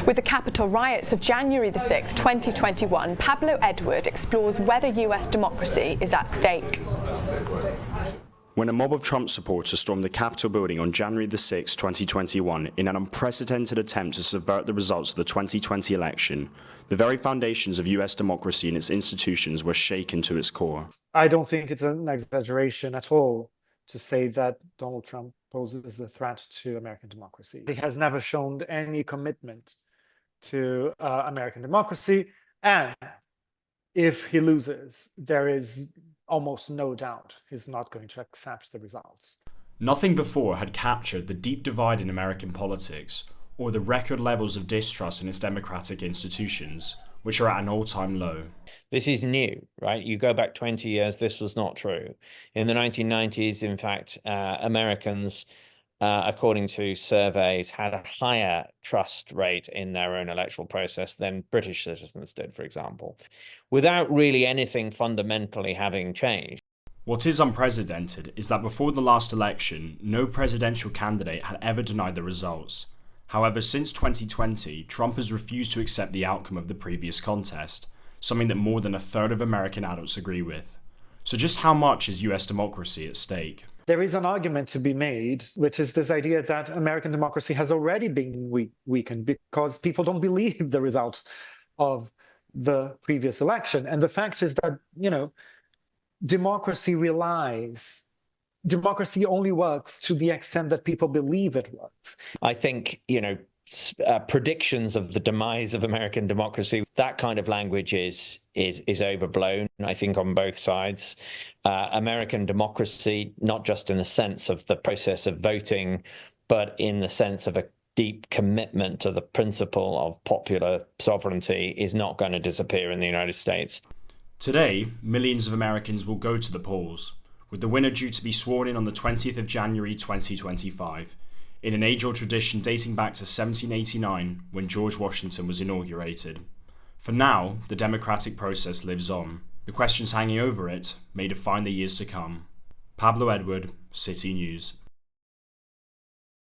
With the Capitol Riots of January the 6th, 2021, Pablo Edward explores whether US democracy is at stake. When a mob of Trump supporters stormed the Capitol building on January the 6th, 2021, in an unprecedented attempt to subvert the results of the 2020 election, the very foundations of US democracy and its institutions were shaken to its core. I don't think it's an exaggeration at all to say that Donald Trump poses a threat to American democracy. He has never shown any commitment to American democracy, and if he loses, there is almost no doubt he's not going to accept the results. Nothing before had captured the deep divide in American politics, or the record levels of distrust in its democratic institutions, which are at an all-time low. This is new, right? You go back 20 years, this was not true. In the 1990s, in fact, Americans, according to surveys, had a higher trust rate in their own electoral process than British citizens did, for example, without really anything fundamentally having changed. What is unprecedented is that before the last election, no presidential candidate had ever denied the results. However, since 2020, Trump has refused to accept the outcome of the previous contest, something that more than a third of American adults agree with. So just how much is US democracy at stake? There is an argument to be made, which is this idea that American democracy has already been weakened because people don't believe the result of the previous election. And the fact is that, democracy only works to the extent that people believe it works. I think, predictions of the demise of American democracy, that kind of language is overblown, I think, on both sides. American democracy, not just in the sense of the process of voting, but in the sense of a deep commitment to the principle of popular sovereignty, is not going to disappear in the United States. Today, millions of Americans will go to the polls, with the winner due to be sworn in on the 20th of January 2025, in an age-old tradition dating back to 1789, when George Washington was inaugurated. For now, the democratic process lives on. The questions hanging over it may define the years to come. Pablo Edward, City News.